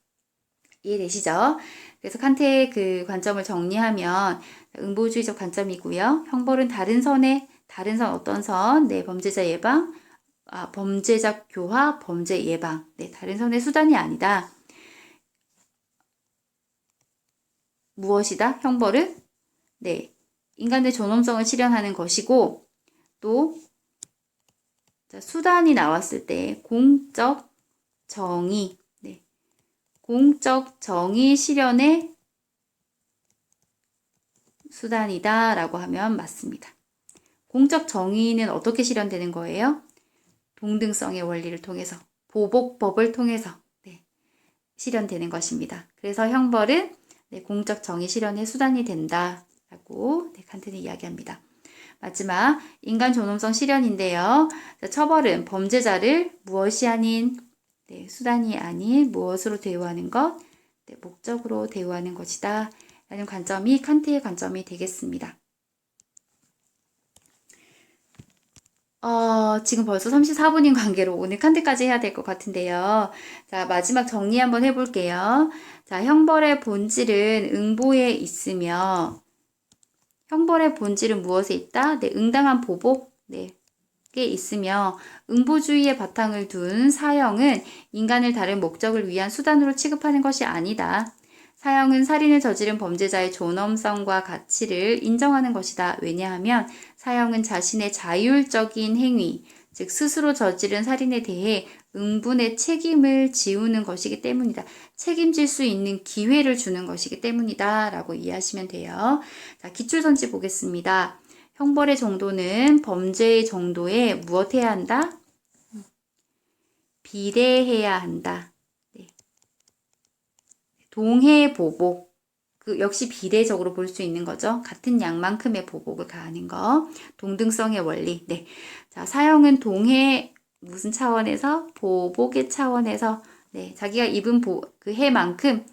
이해되시죠? 그래서 칸트의 그 관점을 정리하면 응보주의적 관점이고요. 형벌은 다른 선 어떤 선? 범죄자 예방, 범죄자 교화, 범죄 예방. 다른 선의 수단이 아니다. 무엇이다? 형벌은? 인간의 존엄성을 실현하는 것이고 또 수단이 나왔을 때 공적 정의, 공적 정의 실현의 수단이다 라고 하면 맞습니다. 공적 정의는 어떻게 실현되는 거예요? 동등성의 원리를 통해서, 보복법을 통해서 실현되는 것입니다. 그래서 형벌은 공적 정의 실현의 수단이 된다 라고 칸트는 이야기합니다. 마지막 인간 존엄성 실현인데요. 처벌은 범죄자를 무엇이 아닌 수단이 아닌 무엇으로 대우하는 것, 목적으로 대우하는 것이다 라는 관점이 칸트의 관점이 되겠습니다. 지금 벌써 34분인 관계로 오늘 칸트까지 해야 될 것 같은데요. 자, 마지막 정리 한번 해볼게요. 자, 형벌의 본질은 응보에 있으며 형벌의 본질은 무엇에 있다? 응당한 보복에 있으며 응보주의의 바탕을 둔 사형은 인간을 다른 목적을 위한 수단으로 취급하는 것이 아니다. 사형은 살인을 저지른 범죄자의 존엄성과 가치를 인정하는 것이다. 왜냐하면 사형은 자신의 자율적인 행위, 즉 스스로 저지른 살인에 대해 응분의 책임을 지우는 것이기 때문이다. 책임질 수 있는 기회를 주는 것이기 때문이다 라고 이해하시면 돼요. 자, 기출선지 보겠습니다. 형벌의 정도는 범죄의 정도에 무엇해야 한다? 비례해야 한다. 네. 동해보복. 그 역시 비례적으로 볼 수 있는 거죠. 같은 양만큼의 보복을 가하는 거. 동등성의 원리. 네. 자, 사형은 동해 무슨 차원에서? 보복의 차원에서 네, 자기가 입은 그 해만큼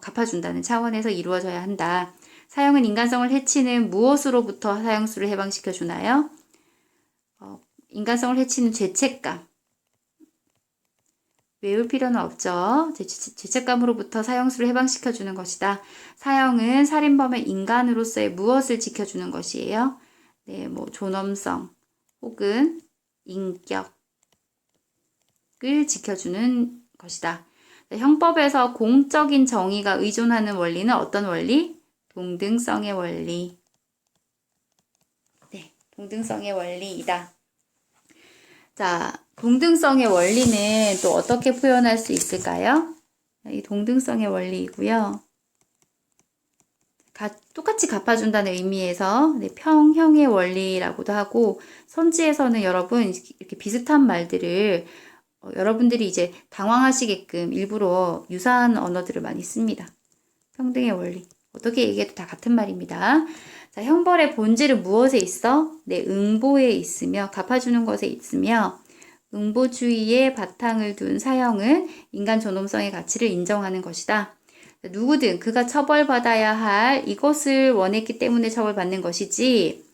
갚아준다는 차원에서 이루어져야 한다. 사형은 인간성을 해치는 무엇으로부터 사형수를 해방시켜 주나요? 인간성을 해치는 죄책감. 외울 필요는 없죠. 죄책감으로부터 사형수를 해방시켜 주는 것이다. 사형은 살인범의 인간으로서의 무엇을 지켜주는 것이에요? 네, 뭐 존엄성 혹은 인격을 지켜주는 것이다. 형법에서 공적인 정의가 의존하는 원리는 어떤 원리? 동등성의 원리. 네, 동등성의 원리이다. 자, 동등성의 원리는 또 어떻게 표현할 수 있을까요? 이 동등성의 원리이고요. 똑같이 갚아준다는 의미에서 네, 평형의 원리라고도 하고 선지에서는 여러분 이렇게 비슷한 말들을 여러분들이 이제 당황하시게끔 일부러 유사한 언어들을 많이 씁니다. 평등의 원리. 어떻게 얘기해도 다 같은 말입니다. 자, 형벌의 본질은 무엇에 있어? 네, 응보에 있으며 갚아주는 것에 있으며 응보주의의 바탕을 둔 사형은 인간 존엄성의 가치를 인정하는 것이다. 누구든 그가 처벌받아야 할 이것을 원했기 때문에 처벌받는 것이지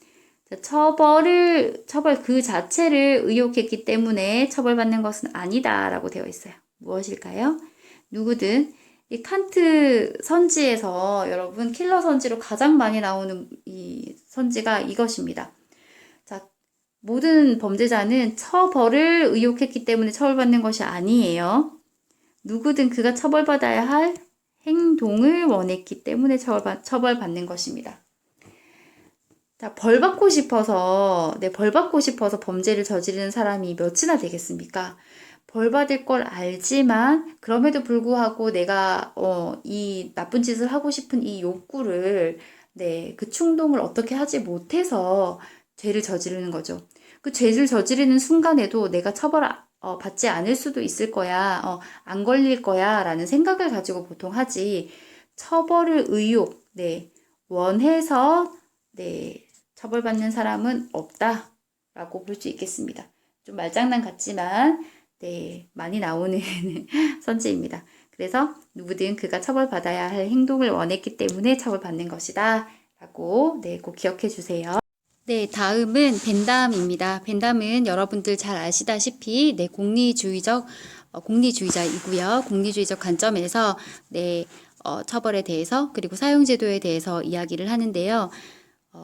처벌 그 자체를 의욕했기 때문에 처벌받는 것은 아니다라고 되어 있어요. 무엇일까요? 누구든 이 칸트 선지에서 여러분 킬러 선지로 가장 많이 나오는 이 선지가 이것입니다. 자, 모든 범죄자는 처벌을 의욕했기 때문에 처벌받는 것이 아니에요. 누구든 그가 처벌받아야 할 행동을 원했기 때문에 처벌받는 것입니다. 자, 벌 받고 싶어서 범죄를 저지르는 사람이 몇이나 되겠습니까? 벌 받을 걸 알지만 그럼에도 불구하고 내가 이 나쁜 짓을 하고 싶은 이 욕구를 그 충동을 어떻게 하지 못해서 죄를 저지르는 거죠. 그 죄를 저지르는 순간에도 내가 처벌 받지 않을 수도 있을 거야, 안 걸릴 거야 라는 생각을 가지고 보통 하지 처벌을 원해서 처벌받는 사람은 없다라고 볼 수 있겠습니다. 좀 말장난 같지만 많이 나오는 선지입니다. 그래서 누구든 그가 처벌받아야 할 행동을 원했기 때문에 처벌받는 것이다 라고 꼭 기억해 주세요. 네, 다음은 벤담입니다. 벤담은 여러분들 잘 아시다시피 공리주의자이고요. 공리주의적 관점에서 처벌에 대해서 그리고 사형제도에 대해서 이야기를 하는데요.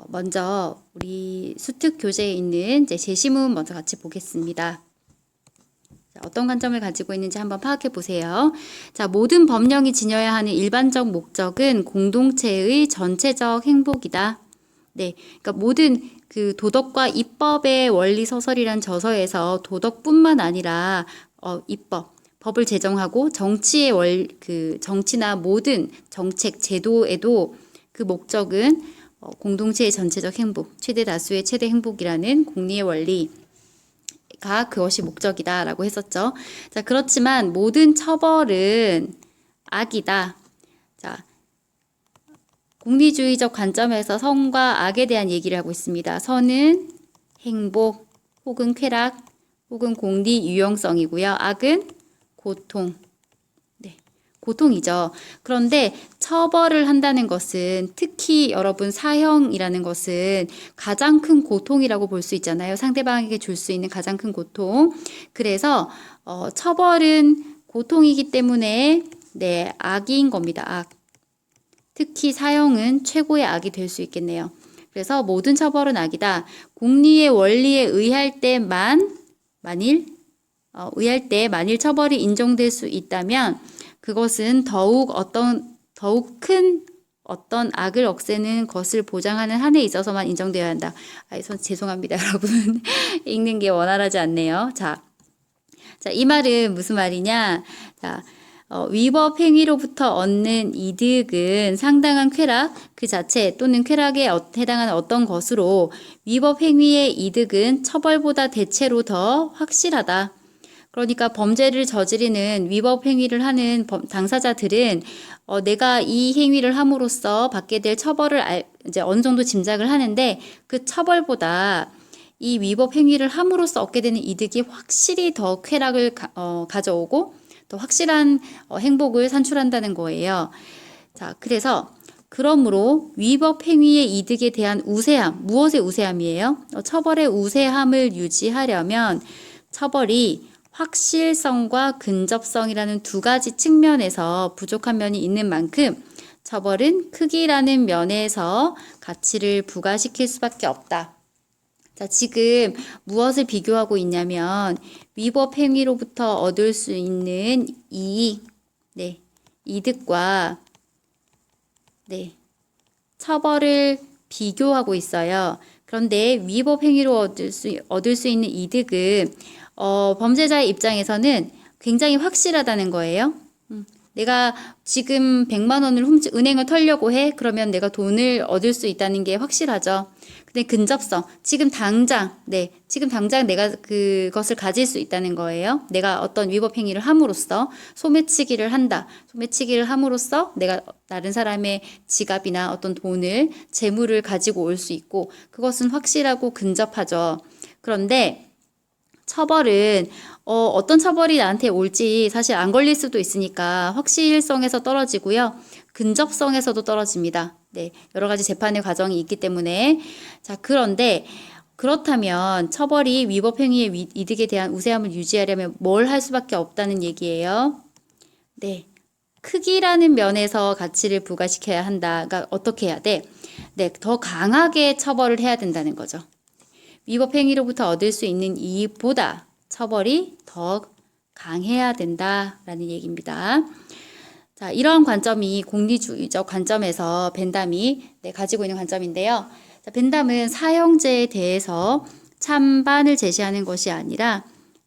먼저 우리 수특 교재에 있는 제시문 먼저 같이 보겠습니다. 자, 어떤 관점을 가지고 있는지 한번 파악해 보세요. 자, 모든 법령이 지녀야 하는 일반적 목적은 공동체의 전체적 행복이다. 네, 그러니까 모든 그 도덕과 입법의 원리 서설이란 저서에서 도덕뿐만 아니라 입법, 법을 제정하고 정치나 모든 정책, 제도에도 그 목적은 공동체의 전체적 행복, 최대 다수의 최대 행복이라는 공리의 원리가 그것이 목적이다라고 했었죠. 자, 그렇지만 모든 처벌은 악이다. 자, 공리주의적 관점에서 선과 악에 대한 얘기를 하고 있습니다. 선은 행복 혹은 쾌락 혹은 공리 유용성이고요. 악은 고통. 고통이죠. 그런데 처벌을 한다는 것은 특히 여러분 사형이라는 것은 가장 큰 고통이라고 볼 수 있잖아요. 상대방에게 줄 수 있는 가장 큰 고통. 그래서 처벌은 고통이기 때문에 악인 겁니다. 악. 특히 사형은 최고의 악이 될 수 있겠네요. 그래서 모든 처벌은 악이다. 공리의 원리에 의할 때 만일 처벌이 인정될 수 있다면 그것은 더욱 큰 어떤 악을 없애는 것을 보장하는 한에 있어서만 인정되어야 한다. 죄송합니다, 여러분. 읽는 게 원활하지 않네요. 자, 이 말은 무슨 말이냐? 자, 위법 행위로부터 얻는 이득은 상당한 쾌락 그 자체 또는 쾌락에 해당하는 어떤 것으로 위법 행위의 이득은 처벌보다 대체로 더 확실하다. 그러니까 범죄를 저지르는 위법 행위를 하는 당사자들은 내가 이 행위를 함으로써 받게 될 처벌을 이제 어느 정도 짐작을 하는데 그 처벌보다 이 위법 행위를 함으로써 얻게 되는 이득이 확실히 더 쾌락을 가져오고 더 확실한 행복을 산출한다는 거예요. 자, 그러므로 위법 행위의 이득에 대한 우세함, 무엇의 우세함이에요? 처벌의 우세함을 유지하려면 처벌이 확실성과 근접성이라는 두 가지 측면에서 부족한 면이 있는 만큼 처벌은 크기라는 면에서 가치를 부과시킬 수밖에 없다. 자, 지금 무엇을 비교하고 있냐면 위법 행위로부터 얻을 수 있는 이익, 이득과 처벌을 비교하고 있어요. 그런데 위법 행위로 얻을 수 있는 이득은 범죄자의 입장에서는 굉장히 확실하다는 거예요. 내가 지금 100만 원을 은행을 털려고 해. 그러면 내가 돈을 얻을 수 있다는 게 확실하죠. 근데 근접성, 지금 당장 내가 그것을 가질 수 있다는 거예요. 내가 어떤 위법 행위를 함으로써 소매치기를 한다. 소매치기를 함으로써 내가 다른 사람의 지갑이나 어떤 돈을, 재물을 가지고 올 수 있고 그것은 확실하고 근접하죠. 그런데 처벌은 어떤 처벌이 나한테 올지 사실 안 걸릴 수도 있으니까 확실성에서 떨어지고요. 근접성에서도 떨어집니다. 여러 가지 재판의 과정이 있기 때문에. 자, 그런데 그렇다면 처벌이 위법 행위의 이득에 대한 우세함을 유지하려면 뭘 할 수밖에 없다는 얘기예요. 크기라는 면에서 가치를 부과시켜야 한다. 그러니까 어떻게 해야 돼? 더 강하게 처벌을 해야 된다는 거죠. 위법 행위로부터 얻을 수 있는 이익보다 처벌이 더 강해야 된다라는 얘기입니다. 자, 이러한 관점이 공리주의적 관점에서 벤담이 가지고 있는 관점인데요. 자, 벤담은 사형제에 대해서 찬반을 제시하는 것이 아니라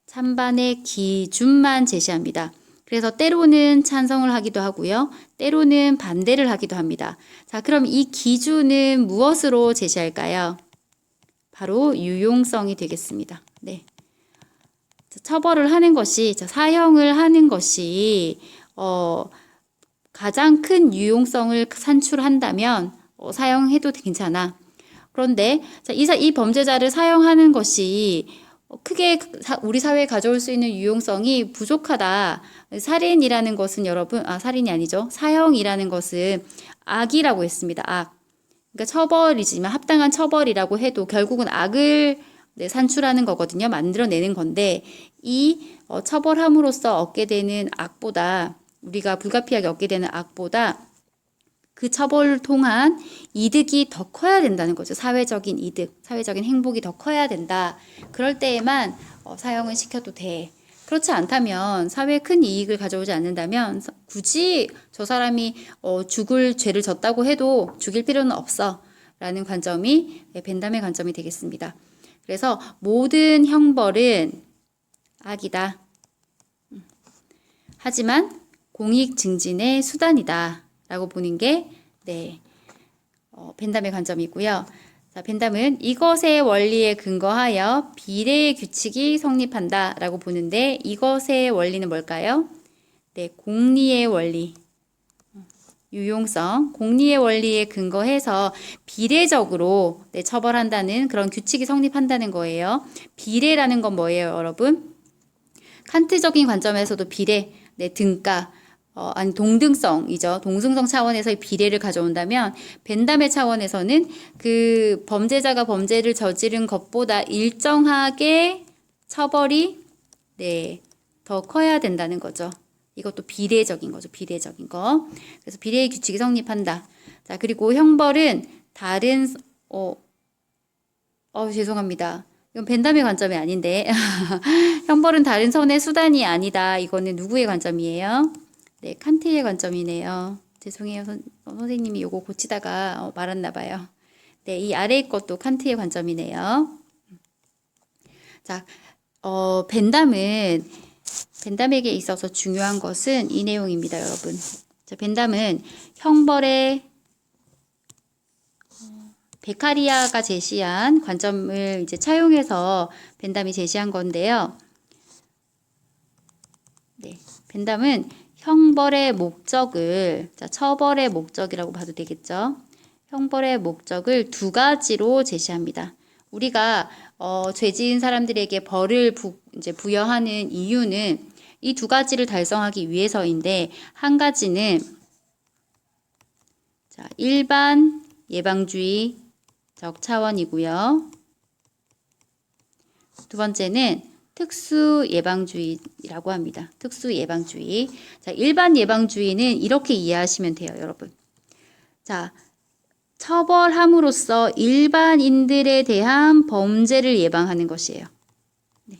찬반의 기준만 제시합니다. 그래서 때로는 찬성을 하기도 하고요. 때로는 반대를 하기도 합니다. 자, 그럼 이 기준은 무엇으로 제시할까요? 바로 유용성이 되겠습니다. 처벌을 하는 것이, 사형을 하는 것이 가장 큰 유용성을 산출한다면 사형해도 괜찮아. 그런데 이 범죄자를 사형하는 것이 크게 우리 사회에 가져올 수 있는 유용성이 부족하다. 살인이라는 것은 살인이 아니죠. 사형이라는 것은 악이라고 했습니다. 악. 그러니까 처벌이지만 합당한 처벌이라고 해도 결국은 악을 산출하는 거거든요. 만들어내는 건데 이 처벌함으로써 얻게 되는 악보다 우리가 불가피하게 얻게 되는 악보다 그 처벌을 통한 이득이 더 커야 된다는 거죠. 사회적인 이득, 사회적인 행복이 더 커야 된다. 그럴 때에만 사형은 시켜도 돼. 그렇지 않다면 사회에 큰 이익을 가져오지 않는다면 굳이 저 사람이 죽을 죄를 졌다고 해도 죽일 필요는 없어 라는 관점이 벤담의 관점이 되겠습니다. 그래서 모든 형벌은 악이다. 하지만 공익 증진의 수단이다 라고 보는 게 벤담의 관점이고요. 자, 벤담은 이것의 원리에 근거하여 비례의 규칙이 성립한다 라고 보는데 이것의 원리는 뭘까요? 공리의 원리, 유용성, 공리의 원리에 근거해서 비례적으로 처벌한다는 그런 규칙이 성립한다는 거예요. 비례라는 건 뭐예요, 여러분? 칸트적인 관점에서도 비례, 등가, 아니 동등성이죠. 동등성 차원에서의 비례를 가져온다면 벤담의 차원에서는 그 범죄자가 범죄를 저지른 것보다 일정하게 처벌이 더 커야 된다는 거죠. 이것도 비례적인 거죠. 비례적인 거. 그래서 비례의 규칙이 성립한다. 자, 그리고 형벌은 다른 죄송합니다. 이건 벤담의 관점이 아닌데 형벌은 다른 선의 수단이 아니다. 이거는 누구의 관점이에요? 칸트의 관점이네요. 죄송해요. 선생님이 이거 고치다가 말았나 봐요. 이 아래의 것도 칸트의 관점이네요. 자, 벤담에게 있어서 중요한 것은 이 내용입니다, 여러분. 자, 벤담은 형벌의 베카리아가 제시한 관점을 이제 차용해서 벤담이 제시한 건데요. 벤담은 형벌의 목적을, 자, 처벌의 목적이라고 봐도 되겠죠. 형벌의 목적을 두 가지로 제시합니다. 우리가 죄 지은 사람들에게 벌을 이제 부여하는 이유는 이 두 가지를 달성하기 위해서인데, 한 가지는 자, 일반 예방주의적 차원이고요. 두 번째는 특수 예방주의라고 합니다. 특수 예방주의. 자, 일반 예방주의는 이렇게 이해하시면 돼요, 여러분. 자, 처벌함으로써 일반인들에 대한 범죄를 예방하는 것이에요. 네.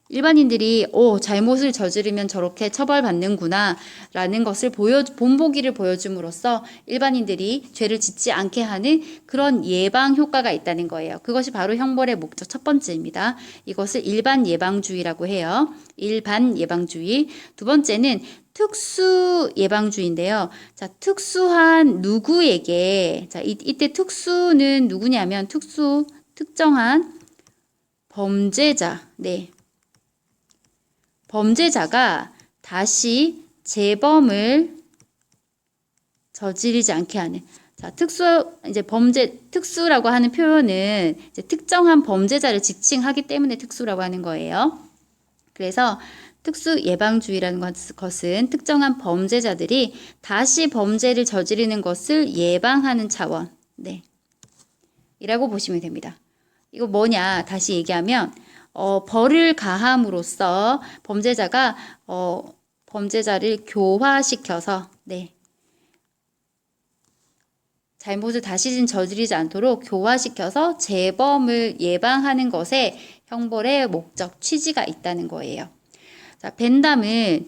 일반인들이 잘못을 저지르면 저렇게 처벌받는구나 라는 것을 본보기를 보여줌으로써 일반인들이 죄를 짓지 않게 하는 그런 예방 효과가 있다는 거예요. 그것이 바로 형벌의 목적 첫 번째입니다. 이것을 일반 예방주의라고 해요. 일반 예방주의. 두 번째는 특수 예방주의인데요. 자, 특수한 누구에게, 자, 이때 특수는 누구냐면 특정한 범죄자, 네. 범죄자가 다시 재범을 저지르지 않게 하는. 자, 특수라고 하는 표현은 이제 특정한 범죄자를 지칭하기 때문에 특수라고 하는 거예요. 그래서 특수 예방주의라는 것은 특정한 범죄자들이 다시 범죄를 저지르는 것을 예방하는 차원, 네, 이라고 보시면 됩니다. 이거 뭐냐? 다시 얘기하면 벌을 가함으로써 범죄자가 범죄자를 교화시켜서, 네, 잘못을 다시 저지르지 않도록 교화시켜서 재범을 예방하는 것에 형벌의 목적, 취지가 있다는 거예요. 자, 벤담은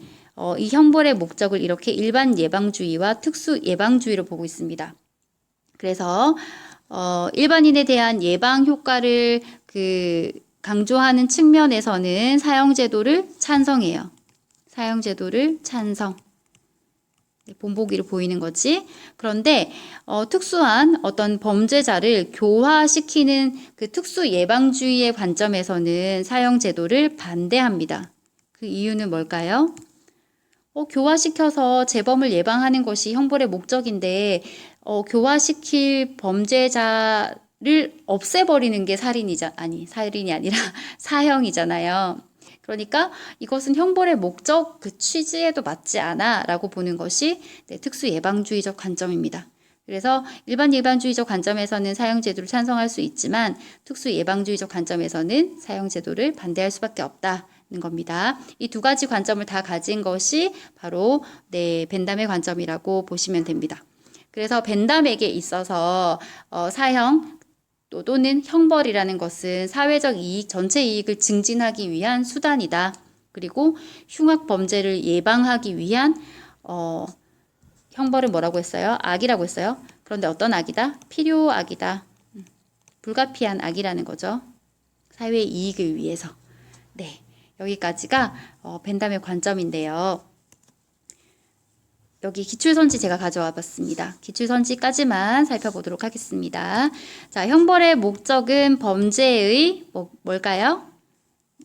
이 형벌의 목적을 이렇게 일반 예방주의와 특수 예방주의로 보고 있습니다. 그래서 일반인에 대한 예방 효과를 강조하는 측면에서는 사형제도를 찬성해요. 사형제도를 찬성. 본보기로 보이는 거지. 그런데 특수한 어떤 범죄자를 교화시키는 그 특수 예방주의의 관점에서는 사형제도를 반대합니다. 그 이유는 뭘까요? 교화시켜서 재범을 예방하는 것이 형벌의 목적인데 교화시킬 범죄자를 없애버리는 게 살인이 아니라 사형이잖아요. 그러니까 이것은 형벌의 목적 그 취지에도 맞지 않아 라고 보는 것이 특수 예방주의적 관점입니다. 그래서 일반 예방주의적 관점에서는 사형제도를 찬성할 수 있지만 특수 예방주의적 관점에서는 사형제도를 반대할 수밖에 없다는 겁니다. 이 두 가지 관점을 다 가진 것이 바로 벤담의 관점이라고 보시면 됩니다. 그래서 벤담에게 있어서 사형 또는 형벌이라는 것은 사회적 이익, 전체 이익을 증진하기 위한 수단이다. 그리고 흉악 범죄를 예방하기 위한 형벌은 뭐라고 했어요? 악이라고 했어요. 그런데 어떤 악이다? 필요악이다. 불가피한 악이라는 거죠. 사회의 이익을 위해서. 네, 여기까지가 벤담의 관점인데요. 여기 기출선지 제가 가져와 봤습니다. 기출선지까지만 살펴보도록 하겠습니다. 자, 형벌의 목적은 범죄의 뭘까요?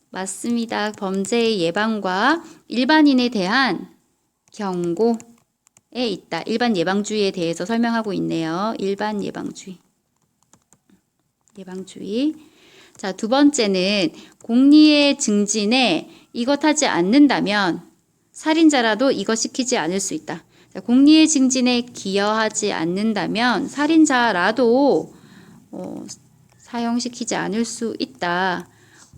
맞습니다. 범죄의 예방과 일반인에 대한 경고에 있다. 일반 예방주의에 대해서 설명하고 있네요. 일반 예방주의. 자, 두 번째는 공리의 증진에 이것 하지 않는다면 살인자라도 이것 시키지 않을 수 있다. 자, 공리의 증진에 기여하지 않는다면 살인자라도 사형시키지 않을 수 있다.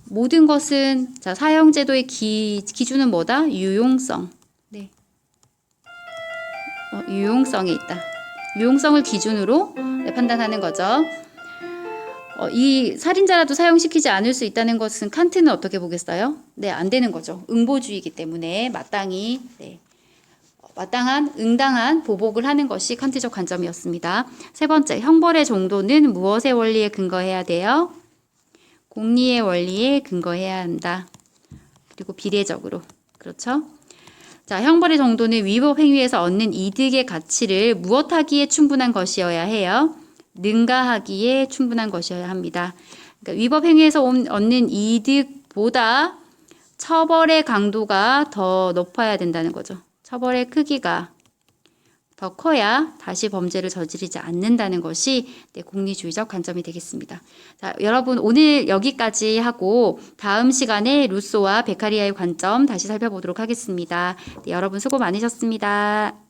모든 것은 자, 사형제도의 기준은 뭐다? 유용성. 네. 유용성에 있다. 유용성을 기준으로 판단하는 거죠. 이 살인자라도 사형시키지 않을 수 있다는 것은 칸트는 어떻게 보겠어요? 네, 안 되는 거죠. 응보주의이기 때문에 마땅히 응당한 보복을 하는 것이 칸트적 관점이었습니다. 세 번째, 형벌의 정도는 무엇의 원리에 근거해야 돼요? 공리의 원리에 근거해야 한다. 그리고 비례적으로. 그렇죠? 자, 형벌의 정도는 위법 행위에서 얻는 이득의 가치를 무엇하기에 충분한 것이어야 해요? 능가하기에 충분한 것이어야 합니다. 그러니까 위법 행위에서 얻는 이득보다 처벌의 강도가 더 높아야 된다는 거죠. 처벌의 크기가 더 커야 다시 범죄를 저지르지 않는다는 것이 공리주의적 관점이 되겠습니다. 자, 여러분 오늘 여기까지 하고 다음 시간에 루소와 베카리아의 관점 다시 살펴보도록 하겠습니다. 네, 여러분 수고 많으셨습니다.